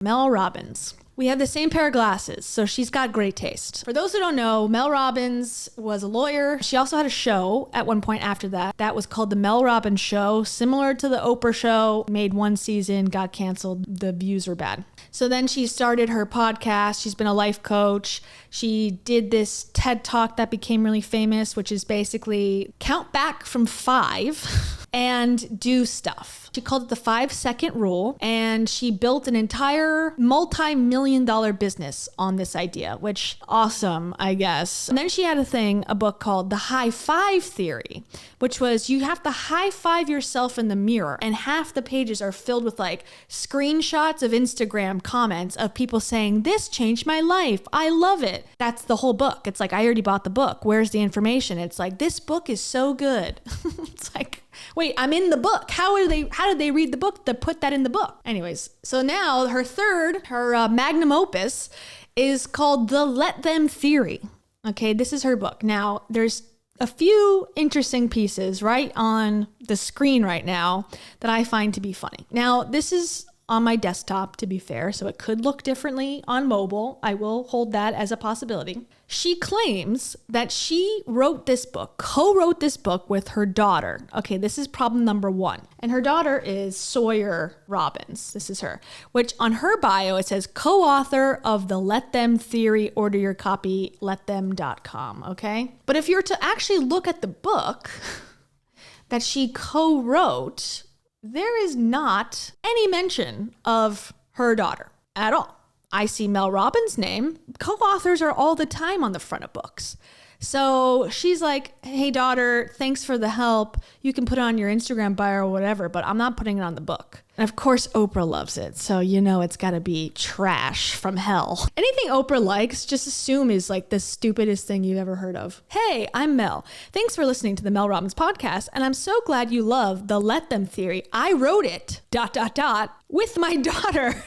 Mel Robbins. We have the same pair of glasses, so she's got great taste. For those who don't know, Mel Robbins was a lawyer. She also had a show at one point after that. That was called The Mel Robbins Show, similar to the Oprah show. Made one season, got canceled. The views were bad. So then she started her podcast. She's been a life coach. She did this TED Talk that became really famous, which is basically count back from 5 and do stuff. She called it the 5-second rule, and she built an entire multi-million-dollar business on this idea, which awesome, I guess. And then she had a book called The High Five Theory, which was you have to high five yourself in the mirror, and half the pages are filled with like screenshots of Instagram comments of people saying, "This changed my life. I love it." That's the whole book. It's like, I already bought the book. Where's the information? It's like, this book is so good. It's like, wait, I'm in the book. How did they read the book to put that in the book? Anyways, so now her magnum opus is called The Let Them Theory. Okay, this is her book. Now, there's a few interesting pieces right on the screen right now that I find to be funny. Now, this is on my desktop, to be fair, so it could look differently on mobile. I will hold that as a possibility. She claims that she co-wrote this book with her daughter. Okay, this is problem number 1. And her daughter is Sawyer Robbins. This is her, which on her bio, it says co-author of the Let Them Theory. Order your copy, lethem.com, okay? But if you're to actually look at the book that she co-wrote, there is not any mention of her daughter at all. I see Mel Robbins' name. Co-authors are all the time on the front of books. So she's like, "Hey daughter, thanks for the help. You can put it on your Instagram bio or whatever, but I'm not putting it on the book." And of course, Oprah loves it. So you know it's got to be trash from hell. Anything Oprah likes, just assume is like the stupidest thing you've ever heard of. "Hey, I'm Mel. Thanks for listening to the Mel Robbins podcast. And I'm so glad you love the Let Them Theory. I wrote it, ... with my daughter."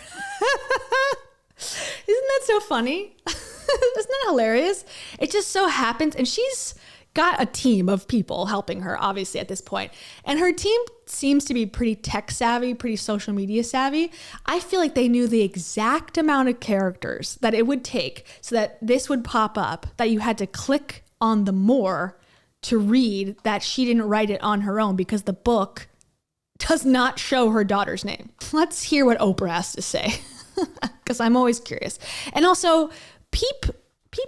Isn't that so funny? Isn't that hilarious? It just so happens, and she's got a team of people helping her, obviously, at this point. And her team seems to be pretty tech savvy, pretty social media savvy. I feel like they knew the exact amount of characters that it would take so that this would pop up, that you had to click on the more to read that she didn't write it on her own, because the book does not show her daughter's name. Let's hear what Oprah has to say, because I'm always curious. And also, peep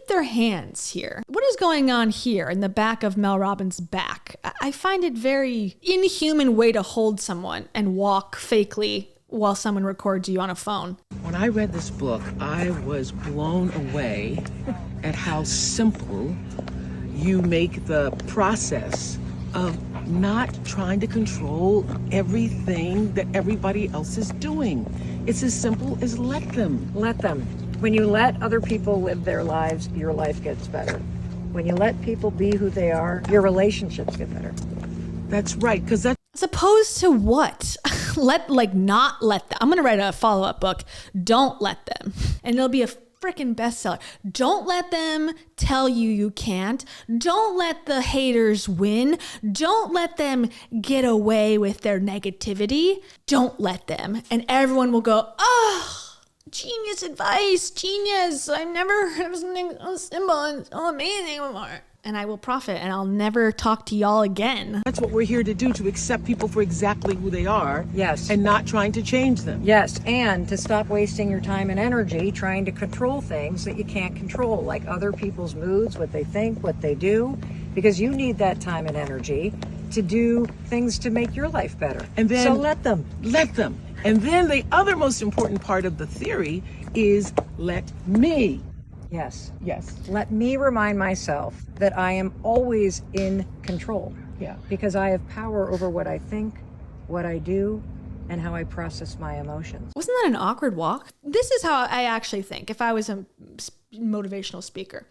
their hands here. What is going on here in the back of Mel Robbins' back? I find it very inhuman way to hold someone and walk fakely while someone records you on a phone. When I read this book, I was blown away at how simple you make the process of not trying to control everything that everybody else is doing. It's as simple as let them. Let them. When you let other people live their lives, your life gets better. When you let people be who they are, your relationships get better. That's right, because that's... As opposed to what? Not let them. I'm going to write a follow-up book, Don't Let Them. And it'll be a freaking bestseller. Don't let them tell you can't. Don't let the haters win. Don't let them get away with their negativity. Don't let them. And everyone will go, "Oh, genius advice, genius. I've never heard of something so simple and so amazing before." And I will profit, and I'll never talk to y'all again. That's what we're here to do, to accept people for exactly who they are. Yes. And not trying to change them. Yes, and to stop wasting your time and energy trying to control things that you can't control, like other people's moods, what they think, what they do, because you need that time and energy to do things to make your life better. And then, so let them. Let them. And then the other most important part of the theory is let me. Yes. Yes. Let me remind myself that I am always in control. Yeah. Because I have power over what I think, what I do, and how I process my emotions. Wasn't that an awkward walk? This is how I actually think if I was a motivational speaker.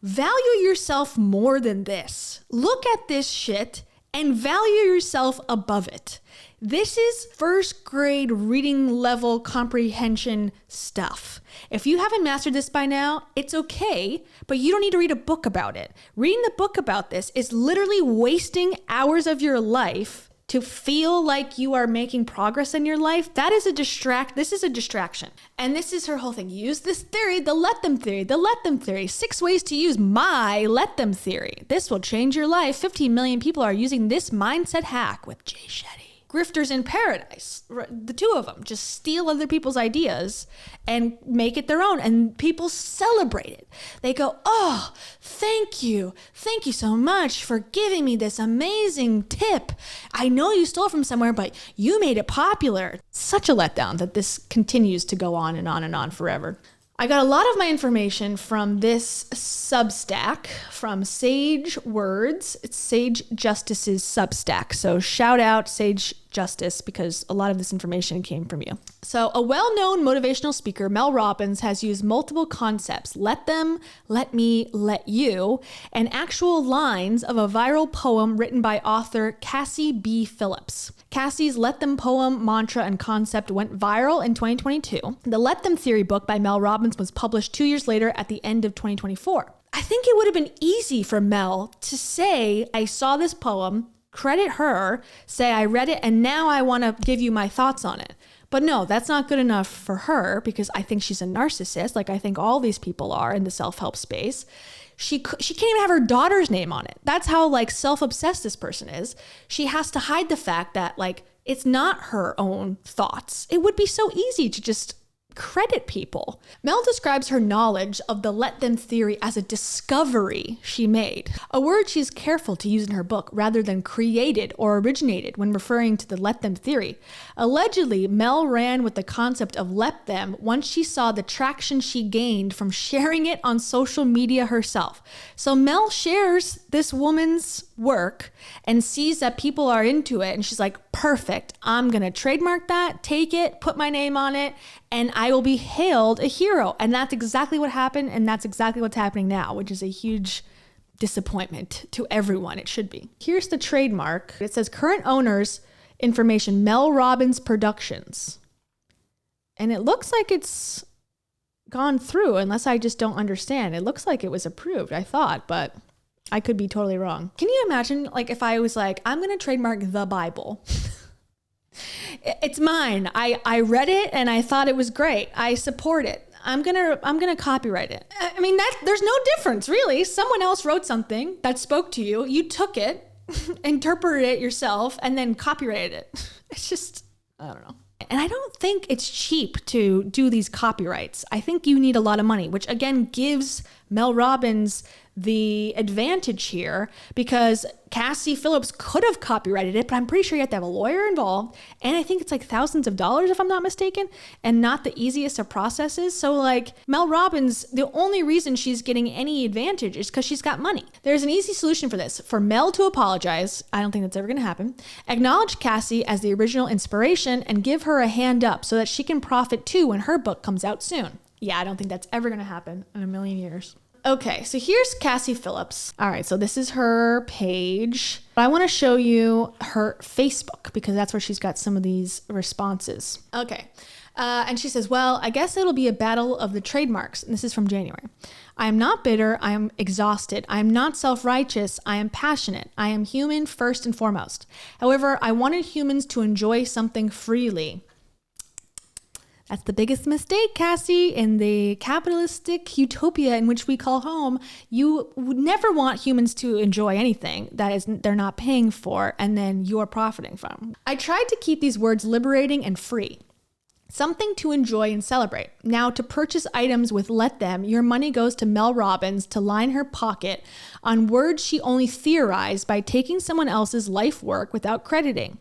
Value yourself more than this. Look at this shit and value yourself above it. This is first grade reading level comprehension stuff. If you haven't mastered this by now, it's okay, but you don't need to read a book about it. Reading the book about this is literally wasting hours of your life to feel like you are making progress in your life, this is a distraction. And this is her whole thing. Use this theory, the let them theory, 6 ways to use my let them theory. This will change your life. 15 million people are using this mindset hack with Jay Shetty. Grifters in paradise, the two of them just steal other people's ideas and make it their own, and people celebrate it. They go, oh, thank you so much for giving me this amazing tip. I know you stole from somewhere, but you made it popular. Such a letdown that this continues to go on and on and on forever. I got a lot of my information from this Substack, from Sage Words. It's Sage Justice's Substack. So shout out Sage Justice, because a lot of this information came from you. So a well-known motivational speaker, Mel Robbins, has used multiple concepts: let them, let me, let you, and actual lines of a viral poem written by author Cassie B. Phillips. Cassie's Let Them poem, mantra, and concept went viral in 2022. The Let Them Theory book by Mel Robbins was published 2 years later at the end of 2024. I think it would have been easy for Mel to say, I saw this poem, credit her, say I read it, and now I want to give you my thoughts on it. But no, that's not good enough for her, because I think she's a narcissist, like I think all these people are in the self-help space. She can't even have her daughter's name on it. That's how like self-obsessed this person is. She has to hide the fact that like it's not her own thoughts. It would be so easy to just credit people. Mel describes her knowledge of the let them theory as a discovery she made, a word she's careful to use in her book rather than created or originated when referring to the let them theory. Allegedly, Mel ran with the concept of let them once she saw the traction she gained from sharing it on social media herself. So Mel shares this woman's work and sees that people are into it, and she's like, perfect, I'm gonna trademark that, take it, put my name on it, and I will be hailed a hero. And that's exactly what happened, and that's exactly what's happening now, which is a huge disappointment to everyone. It should be. Here's the trademark. It says current owners information, Mel Robbins Productions. And it looks like it's gone through, unless I just don't understand. It looks like it was approved, I thought, but I could be totally wrong. Can you imagine like if I was like, I'm going to trademark the Bible. It's mine. I read it and I thought it was great. I support it. I'm gonna copyright it. I mean, there's no difference really. Someone else wrote something that spoke to you. You took it, interpreted it yourself, and then copyrighted it. It's just, I don't know. And I don't think it's cheap to do these copyrights. I think you need a lot of money, which again gives Mel Robbins the advantage here, because Cassie Phillips could have copyrighted it, but I'm pretty sure you have to have a lawyer involved. And I think it's like thousands of dollars, if I'm not mistaken, and not the easiest of processes. So like Mel Robbins, the only reason she's getting any advantage is because she's got money. There's an easy solution for this. For Mel to apologize, I don't think that's ever going to happen, acknowledge Cassie as the original inspiration, and give her a hand up so that she can profit too when her book comes out soon. Yeah, I don't think that's ever going to happen in a million years. Okay, so here's Cassie Phillips. All right, so this is her page. I want to show you her Facebook because that's where she's got some of these responses. Okay, and she says, well, I guess it'll be a battle of the trademarks. And this is from January. I am not bitter. I am exhausted. I am not self-righteous. I am passionate. I am human first and foremost. However, I wanted humans to enjoy something freely. That's the biggest mistake, Cassie. In the capitalistic utopia in which we call home, you would never want humans to enjoy anything that they're not paying for and then you're profiting from. I tried to keep these words liberating and free. Something to enjoy and celebrate. Now, to purchase items with let them, your money goes to Mel Robbins to line her pocket on words she only theorized by taking someone else's life work without crediting.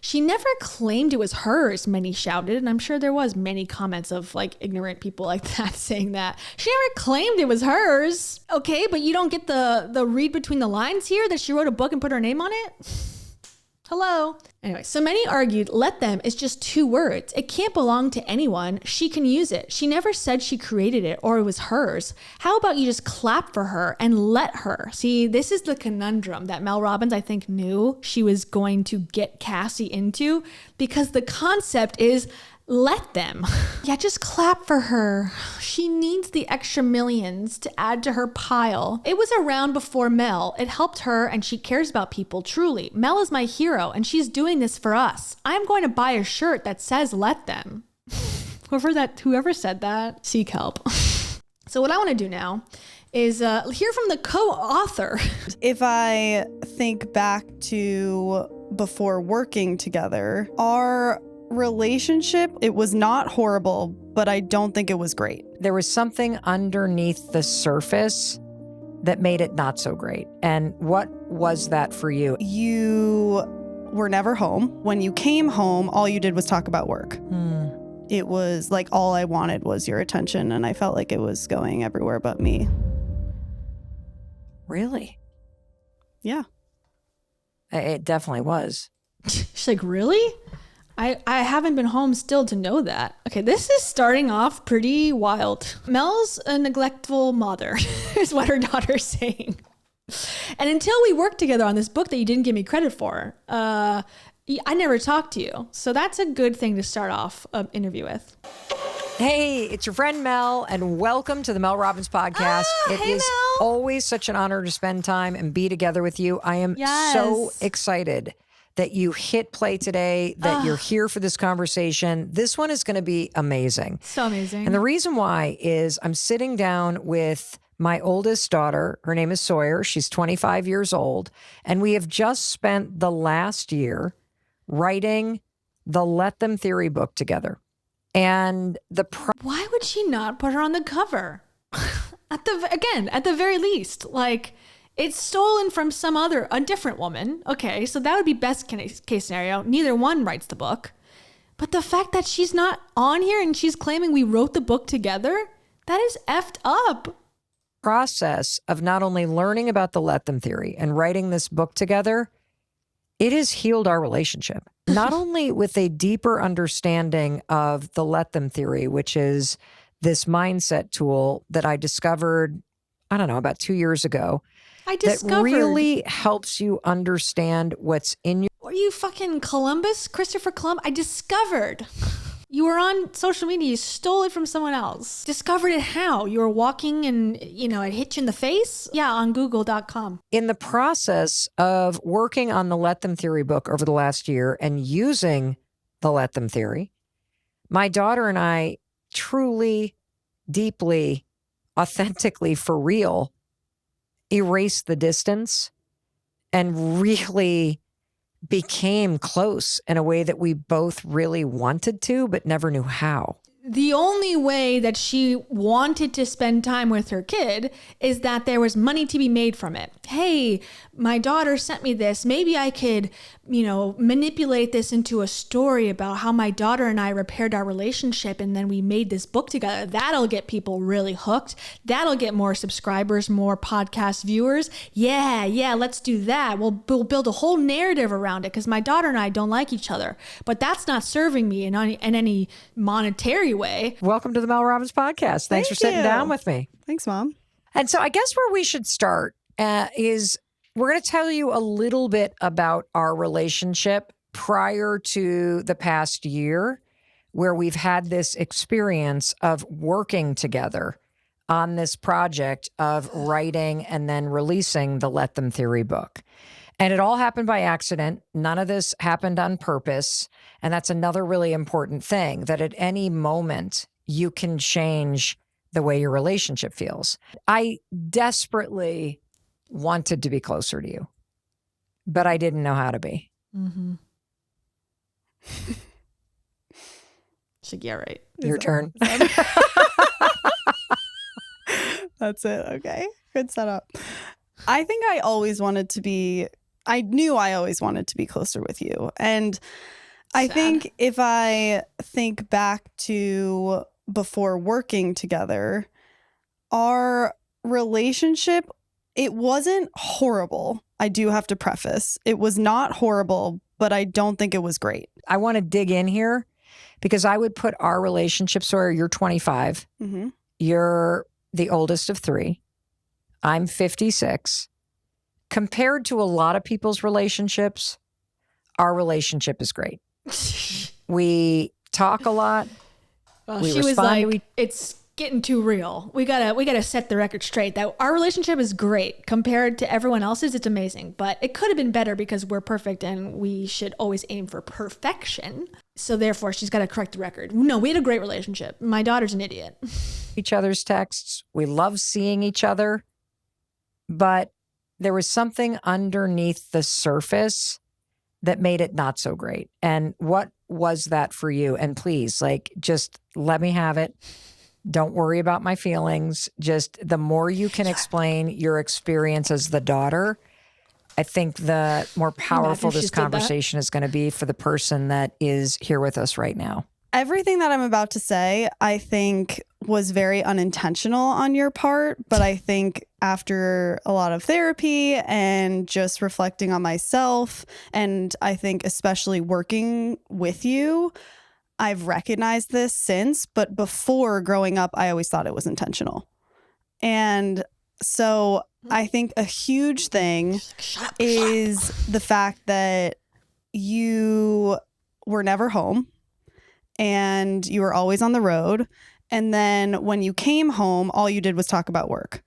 She never claimed it was hers, many shouted, and I'm sure there was many comments of like ignorant people like that saying that. She never claimed it was hers. Okay, but you don't get the read between the lines here that she wrote a book and put her name on it? Hello. Anyway, so many argued, let them is just 2 words. It can't belong to anyone. She can use it. She never said she created it or it was hers. How about you just clap for her and let her? See, this is the conundrum that Mel Robbins, I think, knew she was going to get Cassie into, because the concept is Let them. Yeah, just clap for her. She needs the extra millions to add to her pile. It was around before Mel. It helped her and she cares about people, truly. Mel is my hero and she's doing this for us. I'm going to buy a shirt that says let them. Whoever said that, seek help. So what I want to do now is hear from the co-author. If I think back to before working together, our relationship, it was not horrible, but I don't think it was great. There was something underneath the surface that made it not so great. And what was that for you? You were never home. When you came home, all you did was talk about work. It was like all I wanted was your attention, and I felt like it was going everywhere but me. Really? Yeah. It definitely was. She's like, really? I haven't been home still to know that. Okay, this is starting off pretty wild. Mel's a neglectful mother, is what her daughter's saying. And until we worked together on this book that you didn't give me credit for, I never talked to you. So that's a good thing to start off an interview with. Hey, it's your friend Mel, and welcome to the Mel Robbins podcast. It hey, is Mel. always such an honor to spend time and be together with you. I am so excited that you hit play today, that you're here for this conversation. This one is going to be amazing. So amazing. And the reason why is I'm sitting down with my oldest daughter. Her name is Sawyer. She's 25 years old. And we have just spent the last year writing the Let Them Theory book together. And why would she not put her on the cover? At the very least, like, it's stolen from a different woman. Okay, so that would be best case scenario. Neither one writes the book. But the fact that she's not on here and she's claiming we wrote the book together, that is effed up. Process of not only learning about the Let Them Theory and writing this book together, it has healed our relationship. Not only with a deeper understanding of the Let Them Theory, which is this mindset tool that I discovered, I don't know, about 2 years ago. That really helps you understand what's in your... Are you fucking Columbus? Christopher Columbus? I discovered. You were on social media. You stole it from someone else. Discovered it how? You were walking and, it hit you in the face? Yeah, on google.com. In the process of working on the Let Them Theory book over the last year and using the Let Them Theory, my daughter and I truly, deeply, authentically, for real, erased the distance and really became close in a way that we both really wanted to, but never knew how. The only way that she wanted to spend time with her kid is that there was money to be made from it. Hey, my daughter sent me this. Maybe I could, manipulate this into a story about how my daughter and I repaired our relationship and then we made this book together. That'll get people really hooked. That'll get more subscribers, more podcast viewers. Yeah, let's do that. We'll build a whole narrative around it because my daughter and I don't like each other. But that's not serving me in any monetary way. Welcome to the Mel Robbins podcast. Thanks for sitting down with me. Thanks, Mom. And so I guess where we should start is we're going to tell you a little bit about our relationship prior to the past year, where we've had this experience of working together on this project of writing and then releasing the Let Them Theory book. And it all happened by accident. None of this happened on purpose. And that's another really important thing, that at any moment you can change the way your relationship feels. I desperately wanted to be closer to you, but I didn't know how to be. Mm-hmm. She's like, yeah, right. Your turn. That's it. Okay. Good setup. I think I knew I always wanted to be closer with you. And I think if I think back to before working together, our relationship, it wasn't horrible. I do have to preface. It was not horrible, but I don't think it was great. I want to dig in here because I would put our relationship, Sawyer, you're 25. Mm-hmm. You're the oldest of three. I'm 56. Compared to a lot of people's relationships, our relationship is great. We talk a lot. Well, We she was respond to like, it's getting too real. We gotta set the record straight that our relationship is great compared to everyone else's. It's amazing, but it could have been better because we're perfect and we should always aim for perfection. So therefore, she's got to correct the record. No, we had a great relationship. My daughter's an idiot. each other's texts. We love seeing each other. But there was something underneath the surface that made it not so great. And what was that for you? And please, just let me have it. Don't worry about my feelings. Just the more you can explain your experience as the daughter, I think the more powerful this conversation is going to be for the person that is here with us right now. Everything that I'm about to say, I think was very unintentional on your part, but I think after a lot of therapy and just reflecting on myself, and I think especially working with you, I've recognized this since, but before growing up, I always thought it was intentional. And so I think a huge thing is the fact that you were never home and you were always on the road. And then when you came home, all you did was talk about work.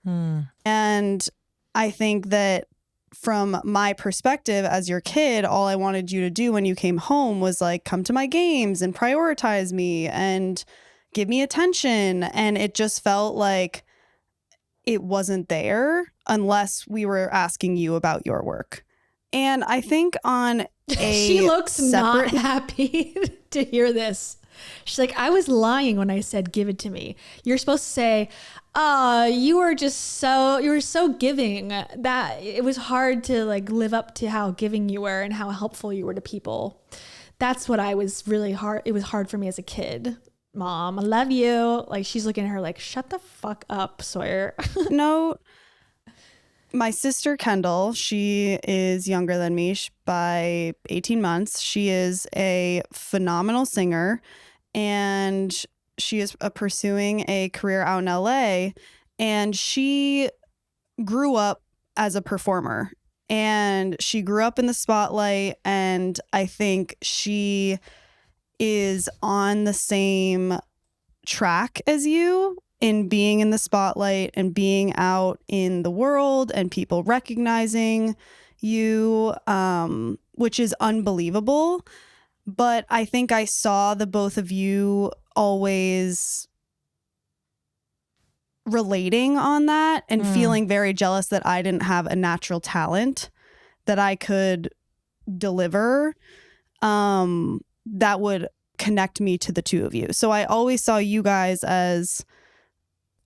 And I think that from my perspective as your kid, all I wanted you to do when you came home was come to my games and prioritize me and give me attention. And it just felt like it wasn't there unless we were asking you about your work. And I think on a she looks not happy to hear this. She's like, I was lying when I said, give it to me. You're supposed to say, you were so giving that it was hard to live up to how giving you were and how helpful you were to people. That's what I was really hard. It was hard for me as a kid. Mom, I love you. She's looking at her shut the fuck up, Sawyer. No, my sister Kendall, she is younger than me by 18 months. She is a phenomenal singer and she is pursuing a career out in LA, and she grew up as a performer and she grew up in the spotlight, and I think she is on the same track as you in being in the spotlight and being out in the world and people recognizing you, which is unbelievable. But I think I saw the both of you always relating on that and feeling very jealous that I didn't have a natural talent that I could deliver that would connect me to the two of you. So I always saw you guys as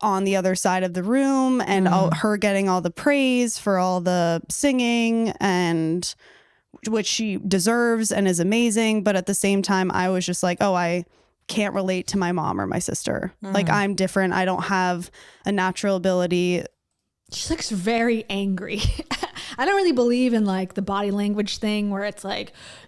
on the other side of the room, and her getting all the praise for all the singing, and which she deserves and is amazing. But at the same time, I was just I can't relate to my mom or my sister. I'm different. I don't have a natural ability. She looks very angry. I don't really believe in the body language thing where it's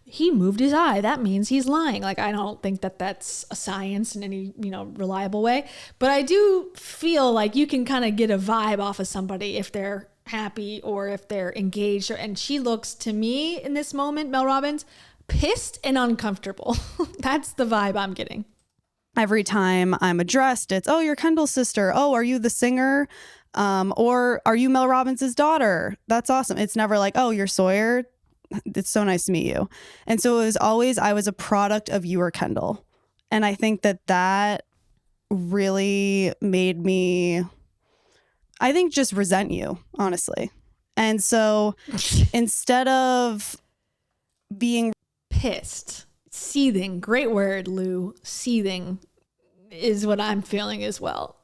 he moved his eye, that means he's lying. I don't think that that's a science in any, reliable way. But I do feel you can kind of get a vibe off of somebody if they're happy or if they're engaged. And she looks to me in this moment, Mel Robbins, pissed and uncomfortable. That's the vibe I'm getting. Every time I'm addressed, it's, oh, you're Kendall's sister. Oh, are you the singer? Or are you Mel Robbins' daughter? That's awesome. It's never oh, you're Sawyer. It's so nice to meet you. And so it was always, I was a product of you or Kendall. And I think that really made me, I think, just resent you, honestly. And so instead of being pissed, seething, great word, Lou, seething is what I'm feeling as well.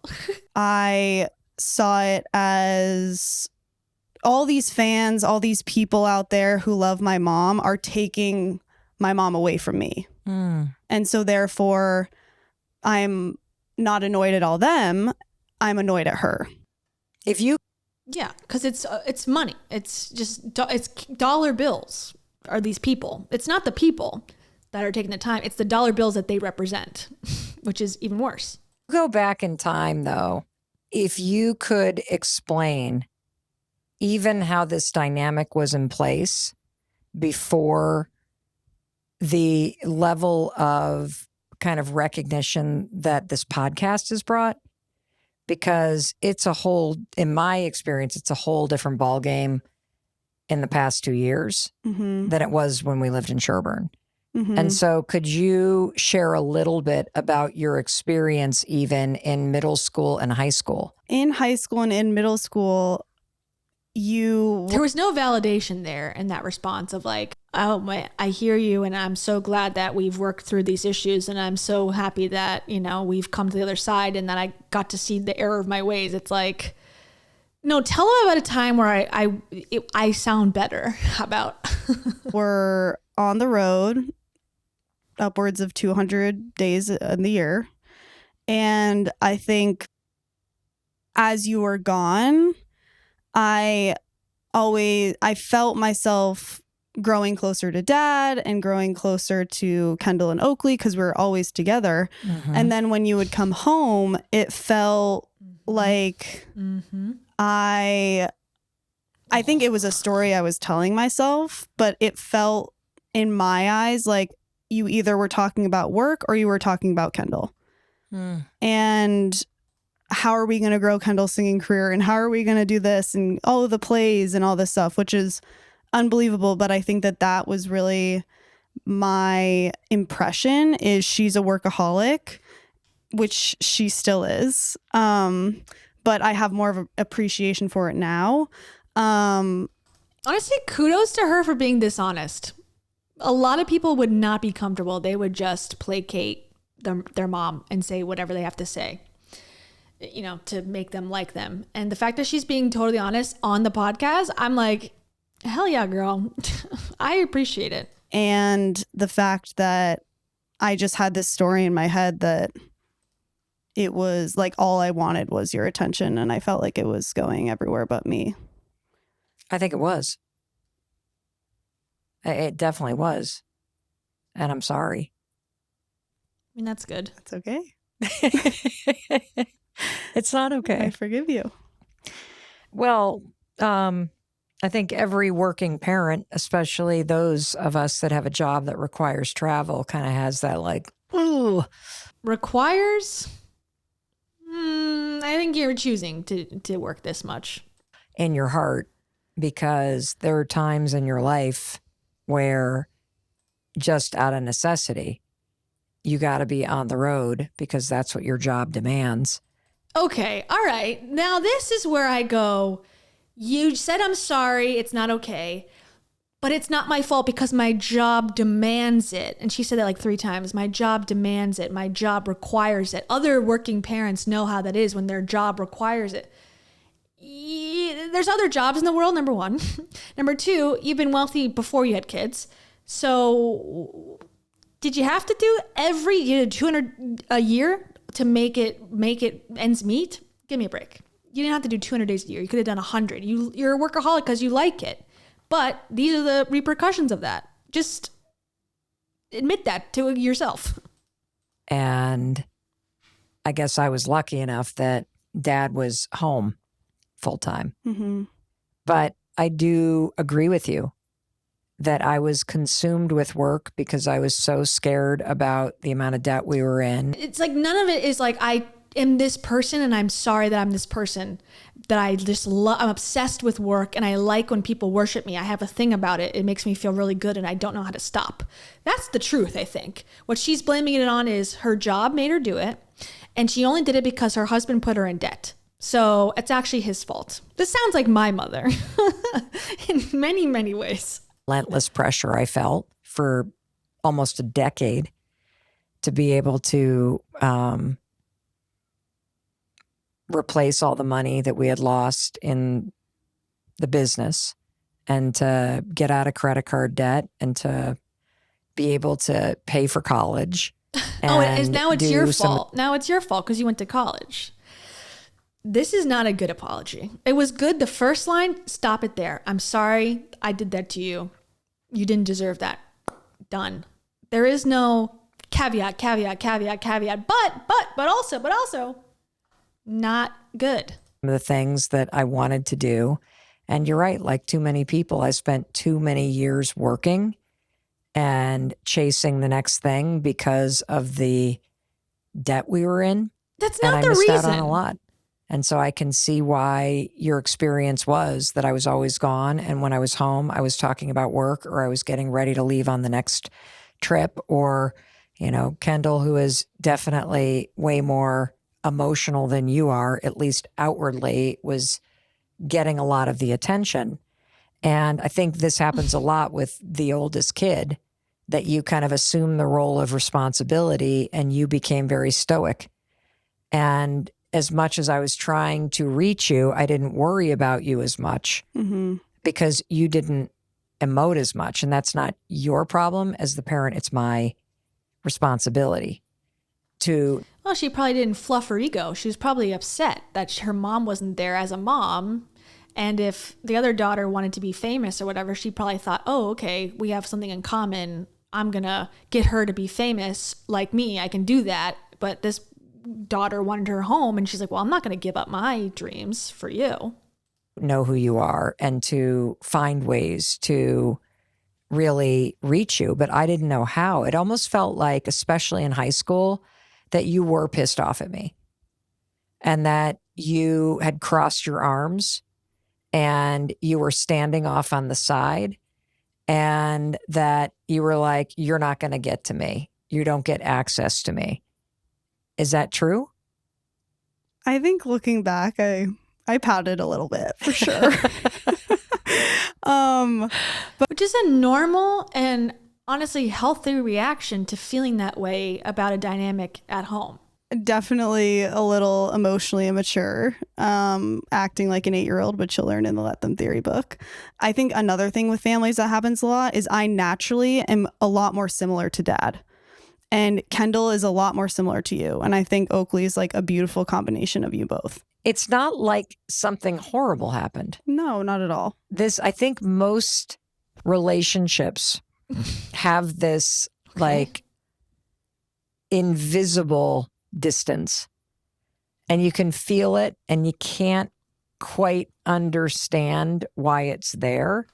I saw it as all these fans, all these people out there who love my mom are taking my mom away from me. And so therefore, I'm not annoyed at all them. I'm annoyed at her. Yeah, because it's money. It's just it's dollar bills are these people. It's not the people that are taking the time. It's the dollar bills that they represent, which is even worse. Go back in time, though. If you could explain even how this dynamic was in place before the level of kind of recognition that this podcast has brought, because it's a whole, in my experience, it's a whole different ballgame in the past 2 years than it was when we lived in Sherburne. And so could you share a little bit about your experience even in middle school and high school? In high school and in middle school, there was no validation there in that response of like, oh my, I hear you, and I'm so glad that we've worked through these issues, and I'm so happy that, you know, we've come to the other side and that I got to see the error of my ways. It's like, no, tell them about a time where I sound better. How about? We're on the road upwards of 200 days in the year. And I think as you were gone, I felt myself growing closer to Dad and growing closer to Kendall and Oakley because we were always together. And then when you would come home, it felt like I think it was a story I was telling myself, but it felt in my eyes like you either were talking about work or you were talking about Kendall. And how are we going to grow Kendall's singing career? And how are we going to do this? And all of the plays and all this stuff, which is unbelievable. But I think that was really my impression, is she's a workaholic, which she still is. But I have more of an appreciation for it now. Honestly, kudos to her for being dishonest. A lot of people would not be comfortable. They would just placate their mom and say whatever they have to say, you know, to make them like them. And the fact that she's being totally honest on the podcast, I'm like, hell yeah, girl. I appreciate it. And the fact that I just had this story in my head that it was like all I wanted was your attention, and I felt like it was going everywhere but me. I think it was. It definitely was. And I'm sorry. I mean, that's good. That's okay. It's not okay. I forgive you. Well, I think every working parent, especially those of us that have a job that requires travel, kind of has that like, ooh. Requires? I think you're choosing to work this much. In your heart, because there are times in your life where just out of necessity, you got to be on the road because that's what your job demands. Okay. All right. Now this is where I go, you said I'm sorry, it's not okay, but it's not my fault because my job demands it. And she said that like 3 times. My job demands it. My job requires it. Other working parents know how that is when their job requires it. There's other jobs in the world, number 1. Number 2, you've been wealthy before you had kids. So did you have to do you did 200 a year to make it ends meet? Give me a break. You didn't have to do 200 days a year. You could have done 100. You're a workaholic because you like it. But these are the repercussions of that. Just admit that to yourself. And I guess I was lucky enough that Dad was home full time. But I do agree with you that I was consumed with work because I was so scared about the amount of debt we were in. It's like none of it is like I am this person and I'm sorry that I'm this person, that I just I'm obsessed with work and I like when people worship me. I have a thing about it. It makes me feel really good and I don't know how to stop. That's the truth, I think. What she's blaming it on is her job made her do it, and she only did it because her husband put her in debt. So it's actually his fault. This sounds like my mother in many, many ways. Relentless pressure I felt for almost a decade to be able to replace all the money that we had lost in the business and to get out of credit card debt and to be able to pay for college. And now it's your fault. Now it's your fault because you went to college. This is not a good apology. It was good. The first line, stop it there. I'm sorry I did that to you. You didn't deserve that. Done. There is no caveat, but also not good. The things that I wanted to do. And you're right, like too many people, I spent too many years working and chasing the next thing because of the debt we were in. That's And not I the missed reason. out on a lot. And so I can see why your experience was that I was always gone. And when I was home, I was talking about work, or I was getting ready to leave on the next trip. Or, you know, Kendall, who is definitely way more emotional than you are, at least outwardly, was getting a lot of the attention. And I think this happens a lot with the oldest kid, that you kind of assume the role of responsibility and you became very stoic. And as much as I was trying to reach you, I didn't worry about you as much because you didn't emote as much. And that's not your problem as the parent. It's my responsibility to. Well, she probably didn't fluff her ego. She was probably upset that her mom wasn't there as a mom. And if the other daughter wanted to be famous or whatever, she probably thought, oh, okay, we have something in common. I'm going to get her to be famous like me. I can do that. But this daughter wanted her home, and she's like, well, I'm not going to give up my dreams for you. Know who you are and to find ways to really reach you. But I didn't know how. It almost felt like, especially in high school, that you were pissed off at me and that you had crossed your arms and you were standing off on the side, and that you were like, you're not going to get to me. You don't get access to me. Is that true? I think looking back, I pouted a little bit for sure. Which is a normal and honestly healthy reaction to feeling that way about a dynamic at home. Definitely a little emotionally immature, acting like an 8-year-old, which you'll learn in the Let Them Theory book. I think another thing with families that happens a lot is I naturally am a lot more similar to Dad. And Kendall is a lot more similar to you. And I think Oakley is like a beautiful combination of you both. It's not like something horrible happened. No, not at all. I think most relationships have this like invisible distance, and you can feel it and you can't quite understand why it's there.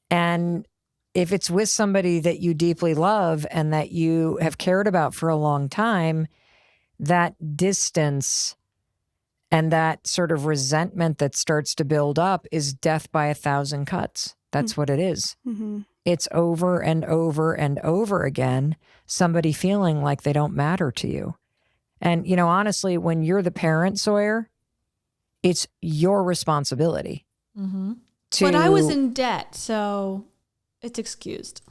And if it's with somebody that you deeply love and that you have cared about for a long time, that distance and that sort of resentment that starts to build up is death by 1,000 cuts. That's what it is. It's over and over and over again, somebody feeling like they don't matter to you. And, you know, honestly, when you're the parent, Sawyer, it's your responsibility. But I was in debt, so it's excused.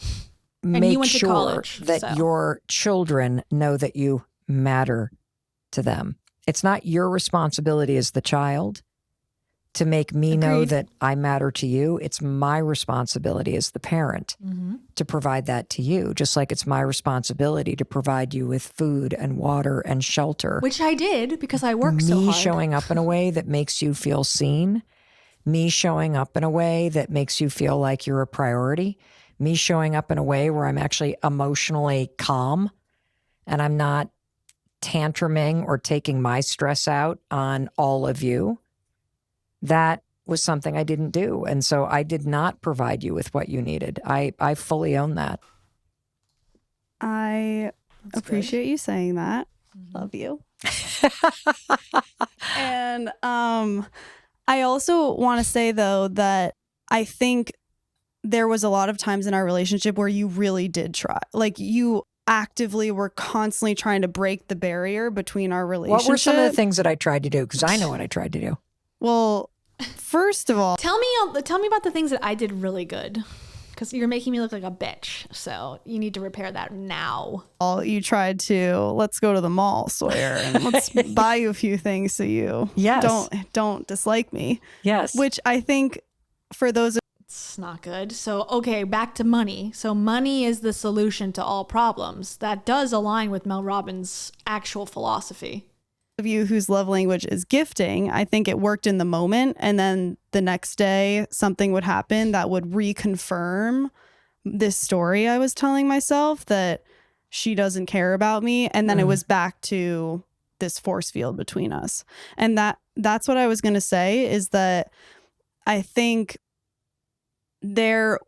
And make you went to sure college, that so. your children know that you matter to them. It's not your responsibility as the child to make me know Agreed. that I matter to you. It's my responsibility as the parent to provide that to you, just like it's my responsibility to provide you with food and water and shelter. Which I did because I worked so Me hard. showing up in a way that makes you feel seen. Me showing up in a way that makes you feel like you're a priority. Me showing up in a way where I'm actually emotionally calm and I'm not tantruming or taking my stress out on all of you. That was something I didn't do. And so I did not provide you with what you needed. I fully own that. I appreciate you saying that. Love you. And I also want to say, though, that I think there was a lot of times in our relationship where you really did try. Like, you actively were constantly trying to break the barrier between our relationship. What were some of the things that I tried to do? Because I know what I tried to do. Well, first of all, Tell me about the things that I did really good, because you're making me look like a bitch. So you need to repair that now. you tried to, let's go to the mall, Sawyer, and let's buy you a few things so you don't dislike me. Yes. Which I think for those It's not good. So, okay, back to money. So money is the solution to all problems. That does align with Mel Robbins' actual philosophy. of you whose love language is gifting, I think it worked in the moment, and then the next day something would happen that would reconfirm this story I was telling myself, that she doesn't care about me, and then it was back to this force field between us. And that's what I was going to say, is that I think there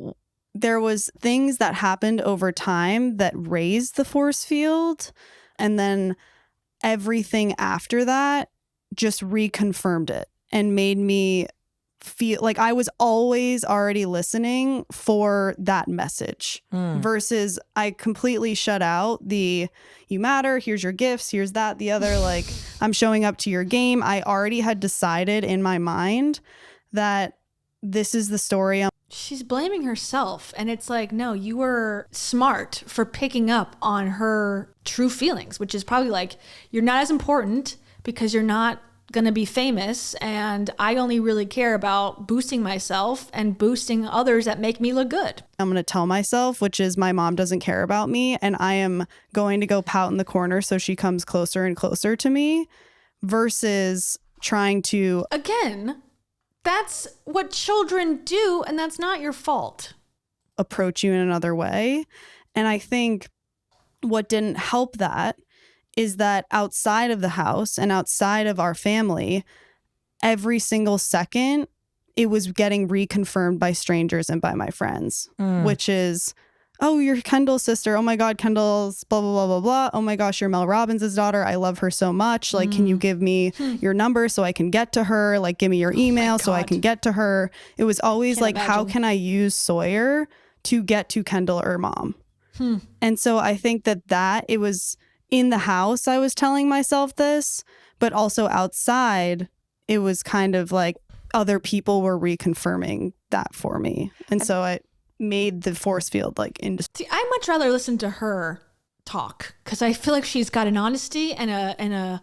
there was things that happened over time that raised the force field, and then everything after that just reconfirmed it and made me feel like I was always already listening for that message versus I completely shut out the you matter, here's your gifts, here's that, the other, like I'm showing up to your game. I already had decided in my mind that this is the story. She's blaming herself. And it's like, no, you were smart for picking up on her true feelings, which is probably like, you're not as important because you're not going to be famous. And I only really care about boosting myself and boosting others that make me look good. I'm going to tell myself, which is my mom doesn't care about me. And I am going to go pout in the corner so she comes closer and closer to me versus trying to. Again, that's what children do, and that's not your fault. Approach you in another way. And I think what didn't help that is that outside of the house and outside of our family, every single second, it was getting reconfirmed by strangers and by my friends, which is, oh, you're Kendall's sister. Oh my God, Kendall's blah, blah, blah, blah, blah. Oh my gosh, you're Mel Robbins' daughter. I love her so much. Like, can you give me your number so I can get to her? Like, give me your email so I can get to her. It was always like, how can I use Sawyer to get to Kendall or mom? And so I think that it was in the house, I was telling myself this, but also outside, it was kind of like other people were reconfirming that for me. And so I made the force field like See, I'd much rather listen to her talk because I feel like she's got an honesty and a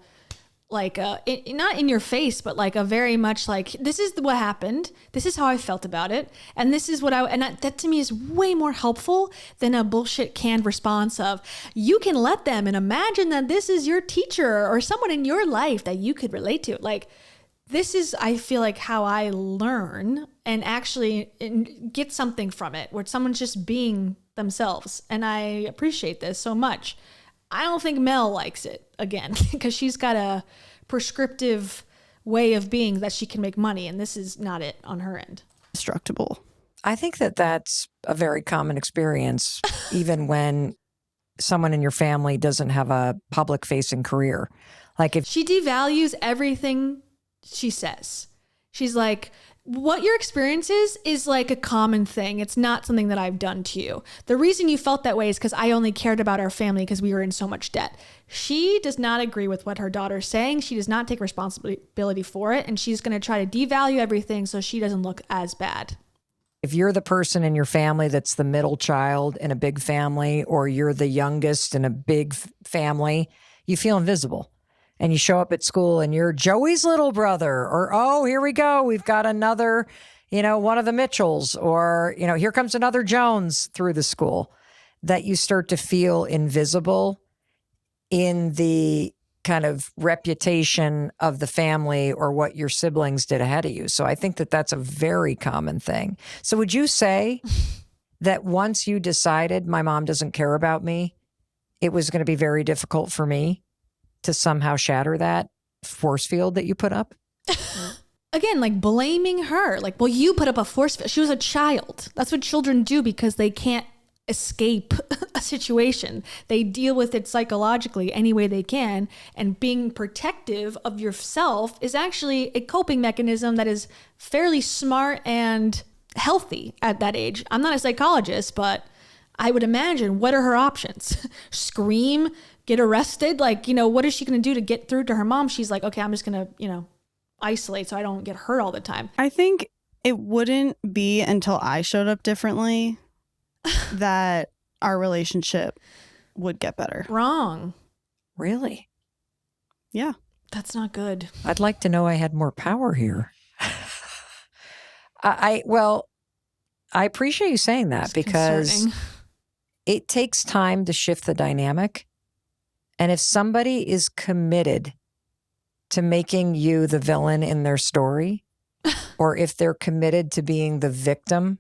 not in your face, but like a very much like, this is what happened. This is how I felt about it. And this is what that to me is way more helpful than a bullshit canned response of, you can let them and imagine that this is your teacher or someone in your life that you could relate to. Like, this is, I feel like, how I learn and actually get something from it, where someone's just being themselves. And I appreciate this so much. I don't think Mel likes it, again, because she's got a prescriptive way of being that she can make money, and this is not it on her end. Destructible. I think that's a very common experience, even when someone in your family doesn't have a public-facing career. Like if she devalues everything she says. She's like, what your experience is like a common thing. It's not something that I've done to you. The reason you felt that way is because I only cared about our family because we were in so much debt. She does not agree with what her daughter's saying. She does not take responsibility for it. And she's going to try to devalue everything so she doesn't look as bad. If you're the person in your family that's the middle child in a big family, or you're the youngest in a big family, you feel invisible. And you show up at school and you're Joey's little brother, or, oh, here we go. We've got another, one of the Mitchells, or, here comes another Jones through the school, that you start to feel invisible in the kind of reputation of the family or what your siblings did ahead of you. So I think that's a very common thing. So would you say that once you decided my mom doesn't care about me, it was going to be very difficult for me to somehow shatter that force field that you put up? Again, like blaming her. Like, well, you put up a force field. She was a child. That's what children do because they can't escape a situation. They deal with it psychologically any way they can. And being protective of yourself is actually a coping mechanism that is fairly smart and healthy at that age. I'm not a psychologist, but I would imagine, what are her options? Scream, get arrested? Like, what is she going to do to get through to her mom? She's like, okay, I'm just going to, isolate so I don't get hurt all the time. I think it wouldn't be until I showed up differently that our relationship would get better. Wrong. Really? Yeah. That's not good. I'd like to know I had more power here. I appreciate you saying that. It's because concerning. It takes time to shift the dynamic. And if somebody is committed to making you the villain in their story, or if they're committed to being the victim,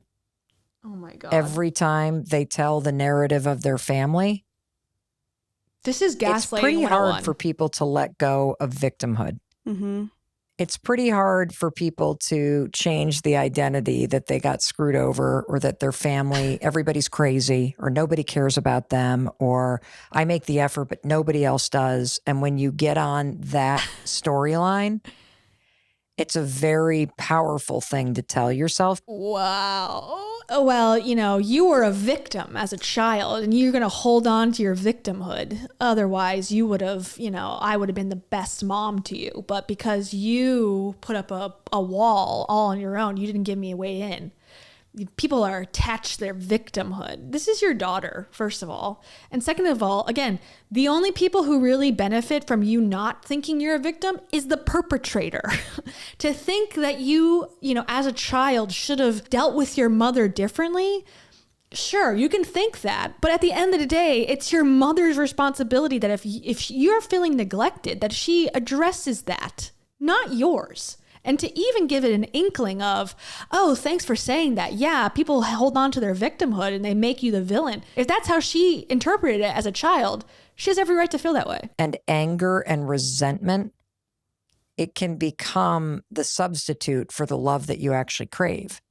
oh my God, every time they tell the narrative of their family, this is gaslighting. It's pretty hard for people to let go of victimhood. Mm-hmm. It's pretty hard for people to change the identity that they got screwed over, or that their family, everybody's crazy, or nobody cares about them, or I make the effort, but nobody else does. And when you get on that storyline, it's a very powerful thing to tell yourself. Wow. Well, you were a victim as a child, and you're going to hold on to your victimhood. Otherwise, you would have, I would have been the best mom to you. But because you put up a wall all on your own, you didn't give me a way in. People are attached to their victimhood. This is your daughter, first of all. And second of all, again, the only people who really benefit from you not thinking you're a victim is the perpetrator. To think that you, as a child should have dealt with your mother differently, sure, you can think that. But at the end of the day, it's your mother's responsibility that if you're feeling neglected, that she addresses that, not yours. And to even give it an inkling of, oh, thanks for saying that. Yeah, people hold on to their victimhood and they make you the villain. If that's how she interpreted it as a child, she has every right to feel that way. And anger and resentment, it can become the substitute for the love that you actually crave.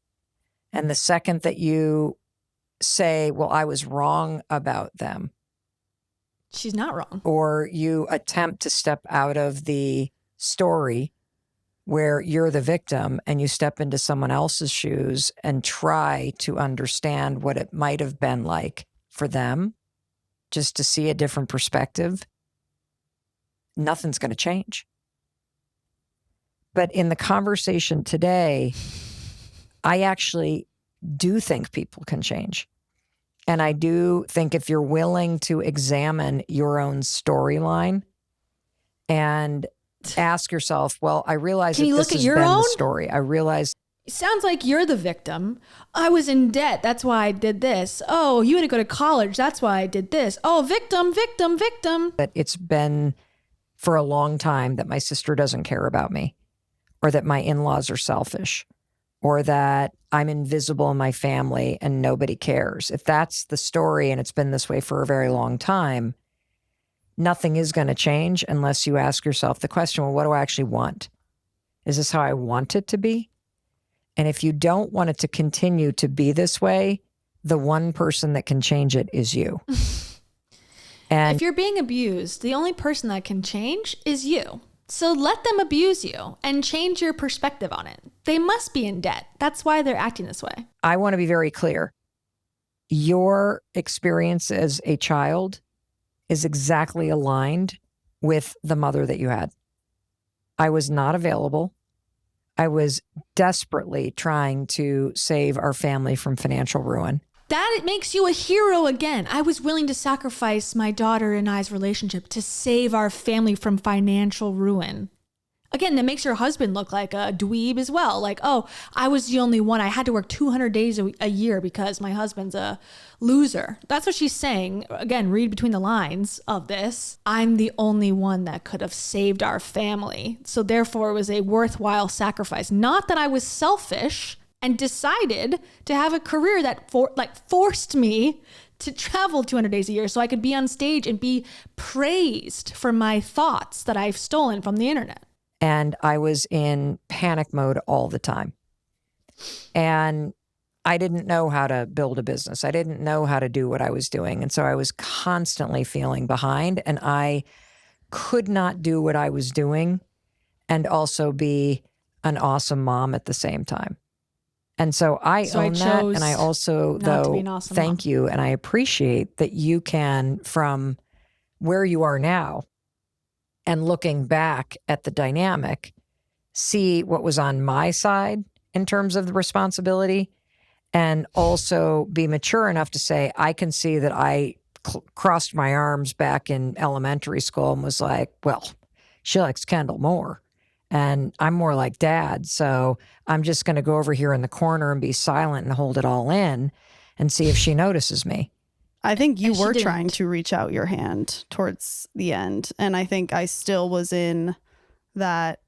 And the second that you say, well, I was wrong about them. She's not wrong. Or you attempt to step out of the story where you're the victim and you step into someone else's shoes and try to understand what it might have been like for them, just to see a different perspective, nothing's going to change. But in the conversation today, I actually do think people can change. And I do think if you're willing to examine your own storyline and ask yourself, well, I realize that this has been the story. I realize. It sounds like you're the victim. I was in debt. That's why I did this. Oh, you had to go to college. That's why I did this. Oh, victim, victim, victim. But it's been for a long time that my sister doesn't care about me, or that my in-laws are selfish, or that I'm invisible in my family and nobody cares. If that's the story and it's been this way for a very long time, nothing is going to change unless you ask yourself the question, well, what do I actually want? Is this how I want it to be? And if you don't want it to continue to be this way, the one person that can change it is you. And if you're being abused, the only person that can change is you. So let them abuse you and change your perspective on it. They must be in debt. That's why they're acting this way. I want to be very clear. Your experience as a child is exactly aligned with the mother that you had. I was not available. I was desperately trying to save our family from financial ruin. That makes you a hero again. I was willing to sacrifice my daughter and I's relationship to save our family from financial ruin. Again, that makes your husband look like a dweeb as well. Like, oh, I was the only one. I had to work 200 days a year because my husband's a loser. That's what she's saying. Again, read between the lines of this. I'm the only one that could have saved our family. So therefore, it was a worthwhile sacrifice. Not that I was selfish and decided to have a career that forced me to travel 200 days a year so I could be on stage and be praised for my thoughts that I've stolen from the internet. And I was in panic mode all the time. And I didn't know how to build a business. I didn't know how to do what I was doing. And so I was constantly feeling behind, and I could not do what I was doing and also be an awesome mom at the same time. And so I own that. And I also, awesome thank mom. You. And I appreciate that you can, from where you are now, and looking back at the dynamic, see what was on my side in terms of the responsibility, and also be mature enough to say, I can see that I crossed my arms back in elementary school and was like, well, she likes Kendall more. And I'm more like Dad. So I'm just going to go over here in the corner and be silent and hold it all in and see if she notices me. I think you were trying to reach out your hand towards the end. And I think I still was in that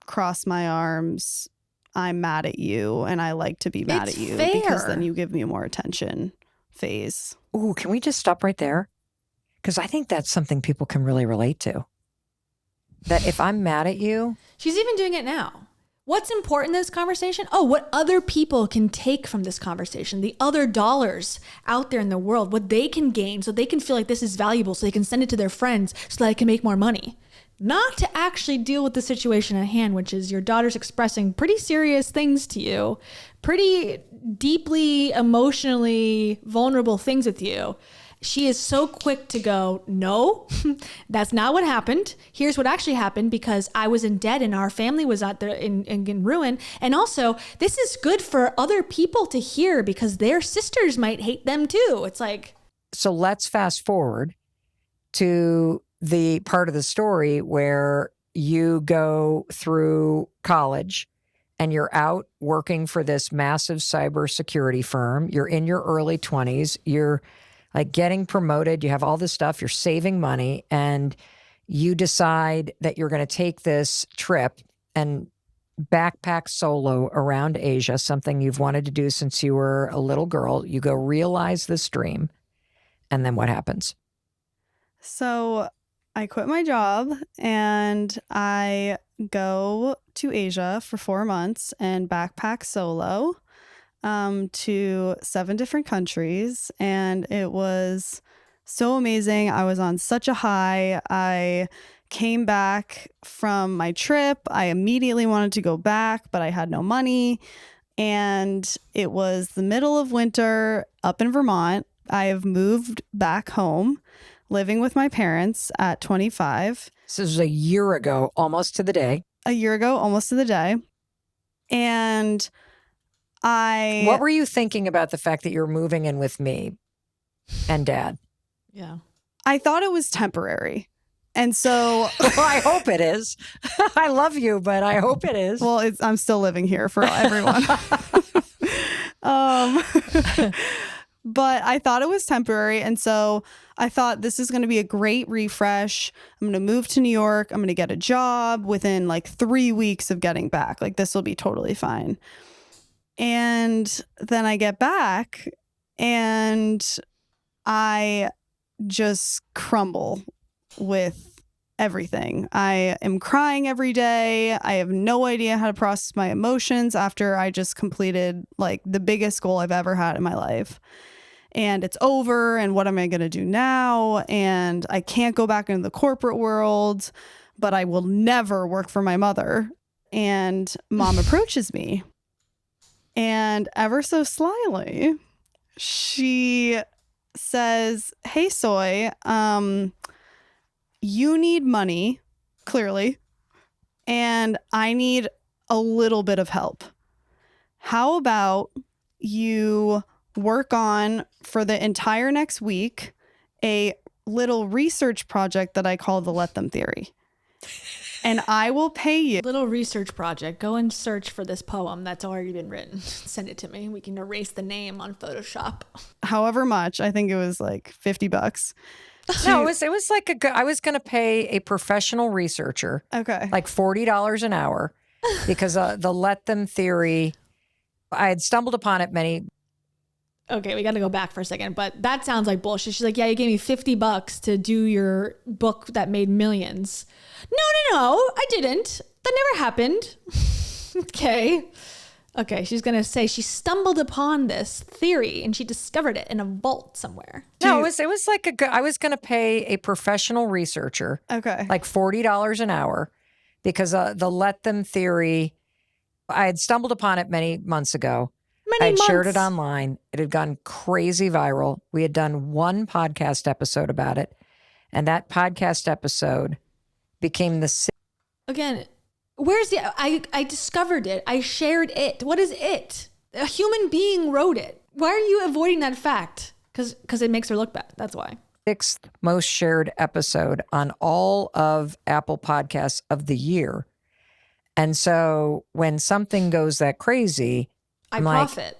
cross my arms, I'm mad at you, and I like to be mad at you because then you give me more attention phase. Ooh, can we just stop right there? Because I think that's something people can really relate to. that if I'm mad at you, She's even doing it now. What's important in this conversation? Oh, what other people can take from this conversation, the other dollars out there in the world, what they can gain so they can feel like this is valuable so they can send it to their friends so that they can make more money. Not to actually deal with the situation at hand, which is your daughter's expressing pretty serious things to you, pretty deeply emotionally vulnerable things with you. She is so quick to go, no, that's not what happened. Here's what actually happened because I was in debt and our family was out there in ruin. And also, this is good for other people to hear because their sisters might hate them too. It's like. So let's fast forward to the part of the story where you go through college and you're out working for this massive cybersecurity firm. You're in your early 20s. You're like getting promoted. You have all this stuff. You're saving money and you decide that you're going to take this trip and backpack solo around Asia, something you've wanted to do since you were a little girl. You go realize this dream. And then what happens? So I quit my job and I go to Asia for 4 months and backpack solo to 7 different countries. And it was so amazing. I was on such a high. I came back from my trip. I immediately wanted to go back, but I had no money. And it was the middle of winter up in Vermont. I have moved back home, living with my parents at 25. This is a year ago, almost to the day. A year ago, almost to the day. And What were you thinking about the fact that you're moving in with me and Dad? Yeah. I thought it was temporary. And so Well, I hope it is. I love you, but I hope it is. Well, I'm still living here for everyone. But I thought it was temporary. And so I thought this is going to be a great refresh. I'm going to move to New York. I'm going to get a job within like 3 weeks of getting back. Like this will be totally fine. And then I get back and I just crumble with everything. I am crying every day. I have no idea how to process my emotions after I just completed like the biggest goal I've ever had in my life. And it's over. And what am I going to do now? And I can't go back into the corporate world, but I will never work for my mother. And Mom approaches me. And ever so slyly, she says, "Hey, Soy, you need money, clearly, and I need a little bit of help. How about you work on, for the entire next week, a little research project that I call the Let Them Theory. And I will pay you." Little research project. Go and search for this poem that's already been written. Send it to me. We can erase the name on Photoshop. However much, I think it was like $50. No, it was like I was going to pay a professional researcher, Okay. like $40 an hour, because the Let Them Theory, I had stumbled upon it many. Okay, we got to go back for a second, but that sounds like bullshit. She's like, yeah, you gave me $50 to do your book that made millions. No, I didn't. That never happened. Okay, she's going to say she stumbled upon this theory and she discovered it in a vault somewhere. No, it was like I was going to pay a professional researcher, Okay. like $40 an hour, because the Let Them Theory, I had stumbled upon it many months ago. I had shared it online. It had gone crazy viral. We had done one podcast episode about it. And that podcast episode became the... Again, where's the... I discovered it. I shared it. What is it? A human being wrote it. Why are you avoiding that fact? Because it makes her look bad. That's why. 6th most shared episode on all of Apple Podcasts of the year. And so when something goes that crazy... I profit.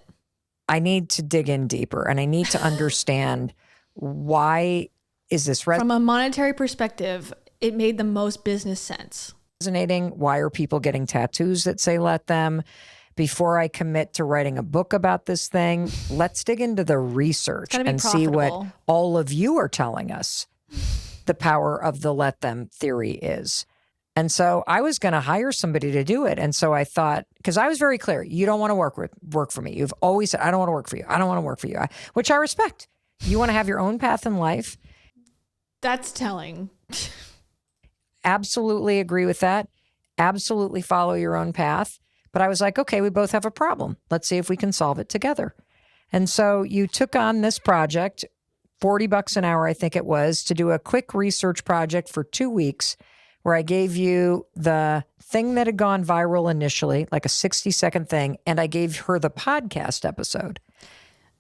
I need to dig in deeper and I need to understand why is this from a monetary perspective, it made the most business sense. Resonating? Why are people getting tattoos that say let them? Before I commit to writing a book about this thing, let's dig into the research and see what all of you are telling us the power of the Let Them Theory is. And so I was going to hire somebody to do it. And so I thought, because I was very clear, you don't want to work for me. You've always said, I don't want to work for you. I don't want to work for you, which I respect. You want to have your own path in life. That's telling. Absolutely agree with that. Absolutely follow your own path. But I was like, okay, we both have a problem. Let's see if we can solve it together. And so you took on this project, $40 an hour, I think it was, to do a quick research project for 2 weeks where I gave you the thing that had gone viral initially, like a 60-second thing, and I gave her the podcast episode.